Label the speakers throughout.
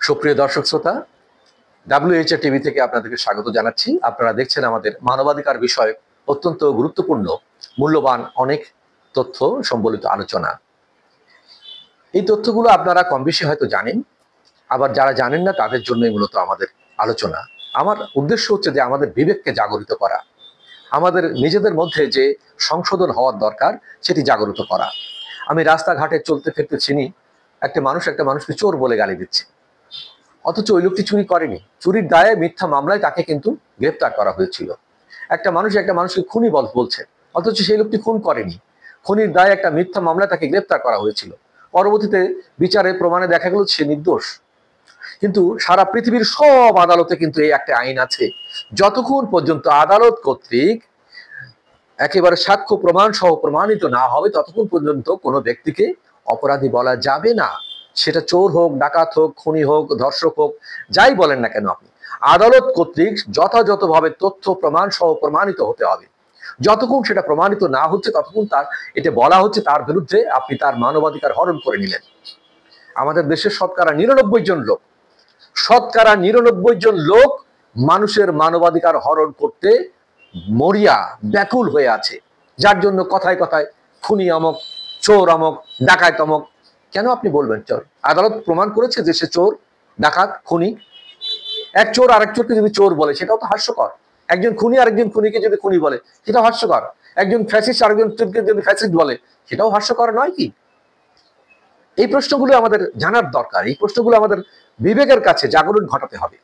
Speaker 1: সুপ্রিয় দর্শক শ্রোতা, WHR টিভি থেকে আপনাদেরকে স্বাগত জানাচ্ছি। আপনারা দেখছেন আমাদের মানবাধিকার বিষয়ক অত্যন্ত গুরুত্বপূর্ণ, মূল্যবান অনেক তথ্য সম্বলিত আলোচনা। এই তথ্যগুলো আপনারা কম বেশি হয়তো জানেন, আবার যারা জানেন না তাদের জন্যই মূলত আমাদের আলোচনা। আমার উদ্দেশ্য হচ্ছে যে আমাদের বিবেককে জাগরিত করা, আমাদের নিজেদের মধ্যে যে সংশোধন হওয়ার দরকার সেটি জাগরিত করা। আমি রাস্তাঘাটে চলতে ফিরতে চিনি, একটা মানুষকে চোর বলে গালি দিচ্ছে, অথচ ওই লোকটি চুরি করেনি। চুরির দায়ে মিথ্যা মামলায় তাকে কিন্তু গ্রেপ্তার করা হয়েছিল। একটা মানুষকে খুনি বলছে, অথচ সেই লোকটি খুন করেনি। খুনির দায়ে একটা মিথ্যা মামলায় তাকে গ্রেপ্তার করা হয়েছিল। পরবর্তীতে বিচারে প্রমাণে দেখা গেল সে নির্দোষ। কিন্তু সারা পৃথিবীর সব আদালতে কিন্তু এই একটা আইন আছে, যতক্ষণ পর্যন্ত আদালত কর্তৃক একেবারে সাক্ষ্য প্রমাণ সহ প্রমাণিত না হবে ততক্ষণ পর্যন্ত কোনো ব্যক্তিকে অপরাধী বলা যাবে না। সেটা চোর হোক, ডাকাত হোক, খুনি হোক, ধর্ষক হোক, যাই বলেন না কেন, আপনি আদালত কর্তৃক যথাযথভাবে তথ্য প্রমাণ সহ প্রমাণিত হতে হবে। যতক্ষণ সেটা প্রমাণিত না হচ্ছে ততক্ষণ এটা বলা হচ্ছে তার বিরুদ্ধে আপনি তার মানবাধিকার হরণ করে নিলেন। আমাদের দেশের শতকরা 99 জন লোক মানুষের মানবাধিকার হরণ করতে মরিয়া ব্যাকুল হয়ে আছে, যার জন্য কথায় কথায় খুনি অমক, চোর অমক, ডাকাত অমক। কেন আপনি বলবেন চোর? আদালত প্রমাণ করেছে যে সে চোর, ডাকাত, খুনি। এক চোর আরেক চোরকে যদি চোর বলে সেটাও তো হাস্যকর। একজন খুনি আরেকজন খুনিকে যদি খুনি বলে সেটাও হাস্যকর। একজন ফ্যাসিস্ট আরেকজন চোরকে যদি ফ্যাসিস্ট বলে সেটাও হাস্যকর নয় কি? এই প্রশ্নগুলো আমাদের জানার দরকার, এই প্রশ্নগুলো আমাদের বিবেকের কাছে জাগরণ ঘটাতে হবে।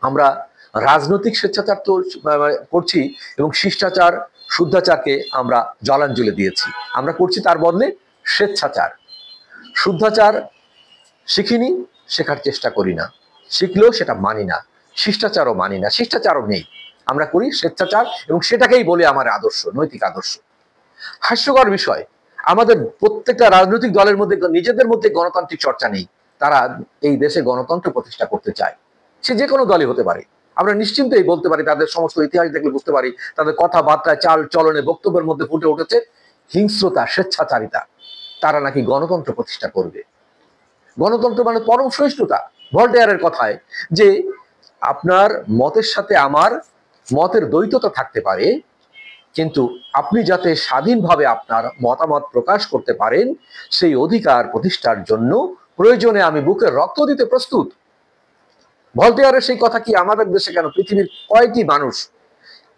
Speaker 1: আমরা রাজনৈতিক স্বেচ্ছাচার তো করছি এবং শিষ্টাচার, শুদ্ধাচারকে আমরা জলাঞ্জলি দিয়েছি। আমরা করছি তার বদলে স্বেচ্ছাচার। শুদ্ধাচার শিখিনি, শেখার চেষ্টা করি না, শিখলেও সেটা মানি না। শিষ্টাচারও মানি না, শিষ্টাচারও নেই। আমরা করি স্বেচ্ছাচার এবং সেটাকেই বলে আমার আদর্শ, নৈতিক আদর্শ। হাস্যকর বিষয়, আমাদের প্রত্যেকটা রাজনৈতিক দলের মধ্যে নিজেদের মধ্যে গণতান্ত্রিক চর্চা নেই। তারা এই দেশে গণতন্ত্র প্রতিষ্ঠা করতে চায়, সে যে কোনো দলই হতে পারে। আমরা নিশ্চিন্তেই বলতে পারি, তাদের সমস্ত ইতিহাস দেখলে বুঝতে পারি, তাদের কথাবার্তায়, চাল চলনে, বক্তব্যের মধ্যে ফুটে উঠেছে হিংস্রতা, স্বেচ্ছাচারিতা। তারা নাকি গণতন্ত্র প্রতিষ্ঠা করবে। গণতন্ত্র মানে পরম সহিষ্ণুতা। ভলটেয়ারের কথায় যে আপনার মতের সাথে আমার মতের দ্বৈততা থাকতে পারে, কিন্তু আপনি যাতে স্বাধীনভাবে আপনার মতামত প্রকাশ করতে পারেন সেই অধিকার প্রতিষ্ঠার জন্য প্রয়োজনে আমি বুকের রক্ত দিতে প্রস্তুত। ভলটেয়ারের সেই কথা কি আমাদের দেশে কেন? পৃথিবীর কয়টি মানুষ?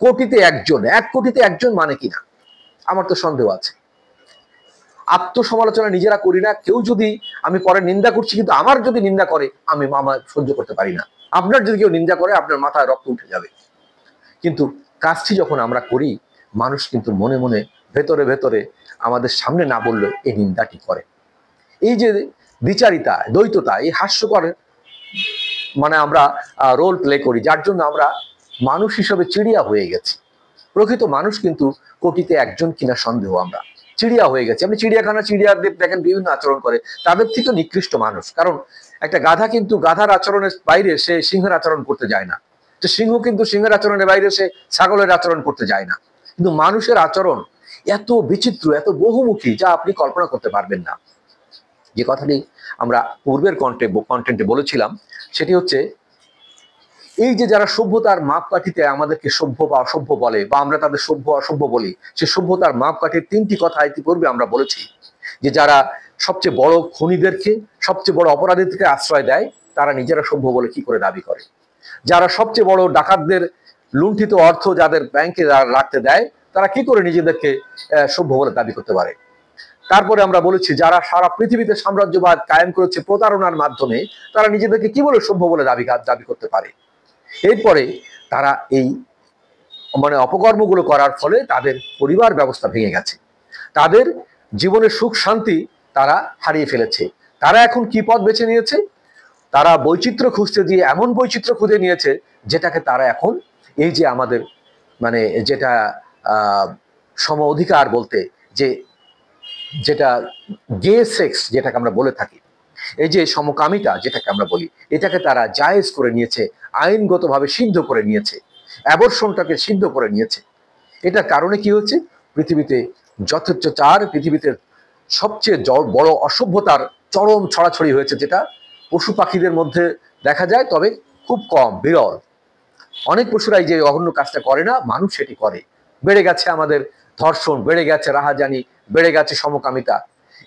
Speaker 1: কোটিতে একজন, 1 কোটিতে একজন মানে কিনা? আমার তো সন্দেহ আছে। আত্মসমালোচনা নিজেরা করি না। কেউ যদি, আমি পরে নিন্দা করছি কিন্তু আমার যদি নিন্দা করে আমি সহ্য করতে পারি না। আপনার যদি কেউ নিন্দা করে আপনার মাথায় রক্ত উঠে যাবে। কিন্তু কাজটি যখন আমরা করি, মানুষ কিন্তু মনে মনে ভেতরে ভেতরে আমাদের সামনে না বললে এই নিন্দাটি করে। এই যে দ্বিচারিতা, দ্বৈততা, এই হাস্যকর মানে আমরা রোল প্লে করি, যার জন্য আমরা মানুষ হিসেবে চিড়িয়া হয়ে গেছি। প্রকৃত মানুষ কিন্তু কোটিতে একজন কিনা সন্দেহ। আমরা চিড়িয়া হয়ে গেছি। আপনি চিড়িয়াদের দেখেন বিভিন্ন আচরণ করে, তাদের থেকে নিকৃষ্ট মানুষ। কারণ একটা গাধা কিন্তু গাধার আচরণের বাইরে সে সিংহের আচরণ করতে যায় না। তো সিংহ কিন্তু সিংহের আচরণের বাইরে সে ছাগলের আচরণ করতে যায় না। কিন্তু মানুষের আচরণ এত বিচিত্র, এত বহুমুখী, যা আপনি কল্পনা করতে পারবেন না। যে কথাটি আমরা পূর্বের কন্টেন্টে বলেছিলাম সেটি হচ্ছে এই যে যারা সভ্যতার মাপকাঠিতে আমাদেরকে সভ্য বা অসভ্য বলে, বা আমরা তাদের সভ্য অসভ্য বলি, সে সভ্যতার মাপকাঠির 3টি কথা ইতিপূর্বে আমরা বলেছি। যে যারা সবচেয়ে বড় খুনিদেরকে, সবচেয়ে বড় অপরাধীদেরকে আশ্রয় দেয়, তারা নিজেরা সভ্য বলে কি করে দাবি করে? যারা সবচেয়ে বড় ডাকাতদের লুণ্ঠিত অর্থ যাদের ব্যাংকে রাখতে দেয়, তারা কি করে নিজেদেরকে সভ্য বলে দাবি করতে পারে? তারপরে আমরা বলেছি যারা সারা পৃথিবীতে সাম্রাজ্যবাদ কায়েম করেছে প্রতারণার মাধ্যমে, তারা নিজেদেরকে কি বলে সভ্য বলে দাবি করতে পারে? এরপরে তারা এই মানে অপকর্মগুলো করার ফলে তাদের পরিবার ব্যবস্থা ভেঙে গেছে, তাদের জীবনের সুখ শান্তি তারা হারিয়ে ফেলেছে। তারা এখন কি পথ বেছে নিয়েছে? তারা বৈচিত্র্য খুঁজতে দিয়ে এমন বৈচিত্র্য খুঁজে নিয়েছে যেটাকে তারা এখন এই যে আমাদের মানে যেটা সম অধিকার বলতে, যেটা গে সেক্স যেটাকে আমরা বলে থাকি, এই যে সমকামিতা যেটাকে আমরা বলি, এটাকে তারা জায়েজ করে নিয়েছে, আইনগতভাবে সিদ্ধ করে নিয়েছে, অ্যাবর্শনটাকে সিদ্ধ করে নিয়েছে। এটার কারণে কি হচ্ছে? পৃথিবীতে যথেচ্ছাচার, পৃথিবীতে সবচেয়ে বড় অসভ্যতার চরম ছড়াছড়ি হয়েছে, যেটা পশু পাখিদের মধ্যে দেখা যায়, তবে খুব কম, বিরল। অনেক পশুরাই যে অগণ্য কাজটা করে না, মানুষ সেটি করে। বেড়ে গেছে আমাদের ধর্ষণ, বেড়ে গেছে রাহাজানি, বেড়ে গেছে সমকামিতা।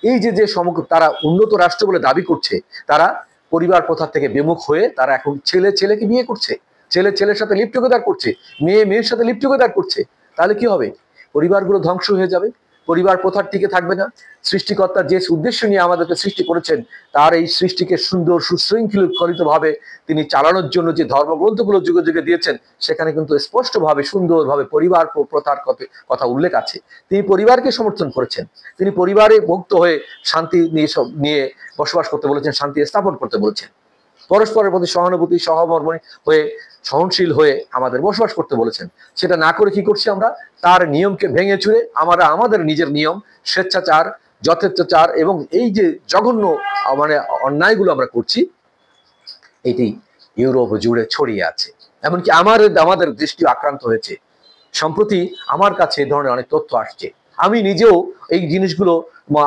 Speaker 1: এই যে যে তারা উন্নত রাষ্ট্র বলে দাবি করছে, তারা পরিবার প্রথা থেকে বিমুখ হয়ে তারা এখন ছেলে ছেলেকে বিয়ে করছে, ছেলে ছেলের সাথে লিভ টুগেদার করছে, মেয়ে মেয়ের সাথে লিভ টুগেদার করছে। তাহলে কি হবে? পরিবারগুলো ধ্বংস হয়ে যাবে, পরিবার প্রথার টিকে থাকবে না। সৃষ্টিকর্তা যে উদ্দেশ্য নিয়ে আমাদেরকে সৃষ্টি করেছেন, তার এই সৃষ্টিকে সুন্দর সুশৃঙ্খলিত ভাবে তিনি চালানোর জন্য যে ধর্মগ্রন্থগুলো যুগে যুগে দিয়েছেন, সেখানে কিন্তু স্পষ্টভাবে সুন্দরভাবে পরিবার প্রথার কথা উল্লেখ আছে। তিনি পরিবারকে সমর্থন করেছেন, তিনি পরিবারে মুক্ত হয়ে শান্তি নিয়ে বসবাস করতে বলেছেন, শান্তি স্থাপন করতে বলেছেন, পরস্পরের প্রতি সহানুভূতি সহমর্মী হয়ে সহনশীল হয়ে আমাদের বসবাস করতে বলেছেন। সেটা না করে কি করছি আমরা? তার নিয়মকে ভেঙে চুরে আমরা আমাদের নিজের নিয়ম, স্বেচ্ছাচার, যথেচ্ছাচার এবং এই যে জঘন্য অন্যায়গুলো আমরা করছি, এটি ইউরোপ জুড়ে ছড়িয়ে আছে। এমনকি আমাদের দৃষ্টি আক্রান্ত হয়েছে। সম্প্রতি আমার কাছে এই ধরনের অনেক তথ্য আসছে, আমি নিজেও এই জিনিসগুলো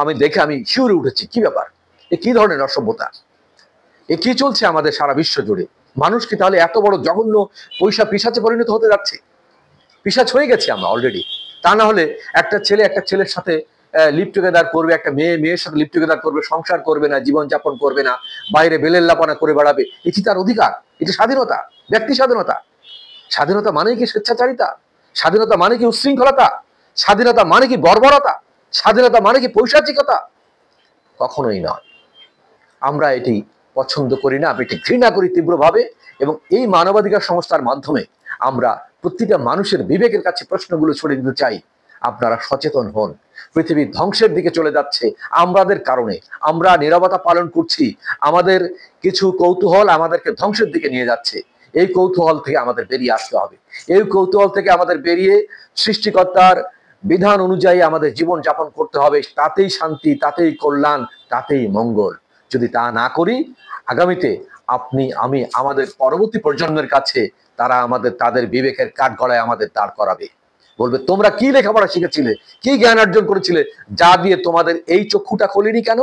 Speaker 1: আমি দেখে আমি শিউরে উঠেছি। কি ব্যাপার? এ কি ধরনের অসভ্যতা? এ কি চলছে আমাদের সারা বিশ্ব জুড়ে? মানুষ কি তাহলে এত বড় জঘন্য পিশাচে পরিণত হতে যাচ্ছে? পিশাচ হয়ে গেছে আমরা অলরেডি। তা না হলে একটা ছেলে একটা ছেলের সাথে লিভ টুগেদার করবে, একটা মেয়ে মেয়ের সাথে লিভ টুগেদার করবে, সংসার করবে না, জীবনযাপন করবে না, বাইরে বেলেল্লাপনা করে বেড়াবে। এটি তার অধিকার, এটি স্বাধীনতা, ব্যক্তি স্বাধীনতা। স্বাধীনতা মানে কি স্বেচ্ছাচারিতা? স্বাধীনতা মানে কি উচ্ছৃঙ্খলতা? স্বাধীনতা মানে কি বর্বরতা? স্বাধীনতা মানে কি পৈশাচিকতা? কখনোই নয়। আমরা এটি পছন্দ করি না, আমি এটি ঘৃণা করি তীব্রভাবে। এবং এই মানবাধিকার সংস্থার মাধ্যমে আমরা প্রতিটা মানুষের বিবেকের কাছে প্রশ্নগুলো ছড়িয়ে দিতে চাই। আপনারা সচেতন হন। পৃথিবী ধ্বংসের দিকে চলে যাচ্ছে আমাদের কারণে। আমরা নীরবতা পালন করছি, আমাদের কিছু কৌতূহল আমাদেরকে ধ্বংসের দিকে নিয়ে যাচ্ছে। এই কৌতূহল থেকে আমাদের বেরিয়ে আসতে হবে। এই কৌতূহল থেকে আমাদের বেরিয়ে সৃষ্টিকর্তার বিধান অনুযায়ী আমাদের জীবন যাপন করতে হবে। তাতেই শান্তি, তাতেই কল্যাণ, তাতেই মঙ্গল। যদি তা না করি, আগামীতে আপনি আমি আমাদের পরবর্তী প্রজন্মের কাছে তারা তাদের বিবেকের কাঠগড়ায় আমাদের দাঁড় করাবে। বলবে, তোমরা কি লেখাপড়া শিখেছিলে, কি জ্ঞান অর্জন করেছিলে, যা দিয়ে তোমাদের এই চক্ষুটা খোলেনি কেন?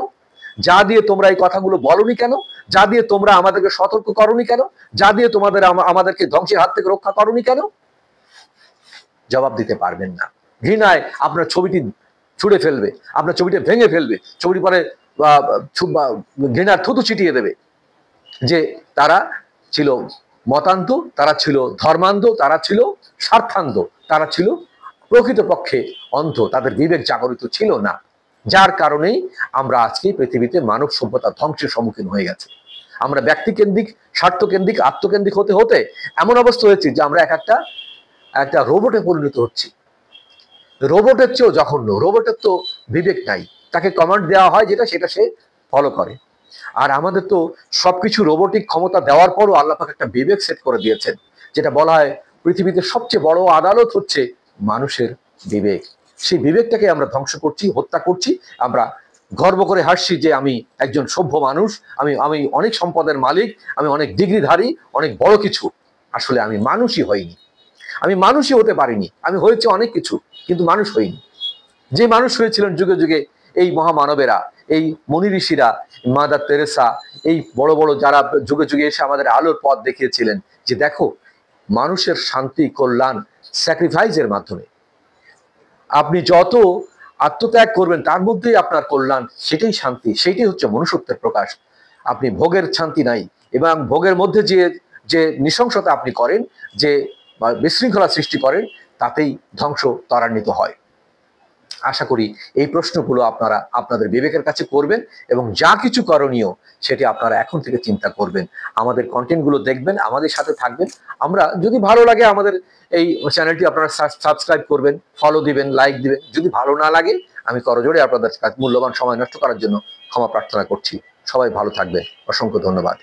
Speaker 1: যা দিয়ে তোমরা এই কথাগুলো বলনি কেন? যা দিয়ে তোমরা আমাদেরকে সতর্ক করনি কেন? যা দিয়ে আমাদেরকে ধ্বংসের হাত থেকে রক্ষা করনি কেন? জবাব দিতে পারবেন না। ঘৃণায় আপনার ছবিটি ছুঁড়ে ফেলবে, আপনার ছবিটা ভেঙে ফেলবে, ছবিটি পরে ঘৃণার থুতু ছিটিয়ে দেবে যে তারা ছিল মতান্ধ, তারা ছিল ধর্মান্ধ, তারা ছিল স্বার্থান্ধ, তারা ছিল প্রকৃতপক্ষে অন্ধ, তাদের বিবেক জাগরিত ছিল না। যার কারণেই আমরা আজকে পৃথিবীতে মানব সভ্যতা ধ্বংসের সম্মুখীন হয়ে গেছে। আমরা ব্যক্তিকেন্দ্রিক, স্বার্থকেন্দ্রিক, আত্মকেন্দ্রিক হতে হতে এমন অবস্থা হয়েছে যে আমরা একটা রোবটে পরিণত হচ্ছি। রোবটের চেয়েও জঘন্য। রোবটের তো বিবেক নাই, তাকে কমান্ড দেওয়া হয় যেটা, সেটা সে ফলো করে। আর আমাদের তো সবকিছু রোবটিক ক্ষমতা দেওয়ার পরও আল্লাহ পাক একটা বিবেক সেট করে দিয়েছেন, যেটা বলা হয় পৃথিবীতে সবচেয়ে বড় আদালত হচ্ছে মানুষের বিবেক। সেই বিবেকটাকে আমরা ধ্বংস করছি, হত্যা করছি। আমরা গর্ব করে হাসছি যে আমি একজন সভ্য মানুষ, আমি অনেক সম্পদের মালিক, আমি অনেক ডিগ্রিধারী, অনেক বড় কিছু। আসলে আমি মানুষই হইনি, আমি মানুষই হতে পারিনি। আমি হয়েছে অনেক কিছু, কিন্তু মানুষ হইনি। যে মানুষ হয়েছিলেন যুগে যুগে এই মহামানবেরা, এই মনি ঋষিরা, মাদার তেরেসা, এই বড় বড় যারা যুগে যুগে এসে আমাদের আলোর পথ দেখিয়েছিলেন, যে দেখো মানুষের শান্তি কল্যাণ স্যাক্রিফাইসের মাধ্যমে আপনি যত আত্মত্যাগ করবেন তার মধ্যেই আপনার কল্যাণ, সেটাই শান্তি, সেটাই হচ্ছে মনুষ্যত্বের প্রকাশ। আপনি ভোগের শান্তি নাই, এবং ভোগের মধ্যে যে নৃশংসতা আপনি করেন, যে বিশৃঙ্খলা সৃষ্টি করেন, তাতেই ধ্বংস ত্বরান্বিত হয়। আশা করি এই প্রশ্নগুলো আপনারা আপনাদের বিবেকের কাছে করবেন এবং যা কিছু করণীয় সেটি আপনারা এখন থেকে চিন্তা করবেন। আমাদের কন্টেন্টগুলো দেখবেন, আমাদের সাথে থাকবেন। আমরা যদি ভালো লাগে আমাদের এই চ্যানেলটি আপনারা সাবস্ক্রাইব করবেন, ফলো দিবেন, লাইক দিবেন। যদি ভালো না লাগে, আমি করজোড়ে আপনাদের মূল্যবান সময় নষ্ট করার জন্য ক্ষমা প্রার্থনা করছি। সবাই ভালো থাকবেন। অসংখ্য ধন্যবাদ।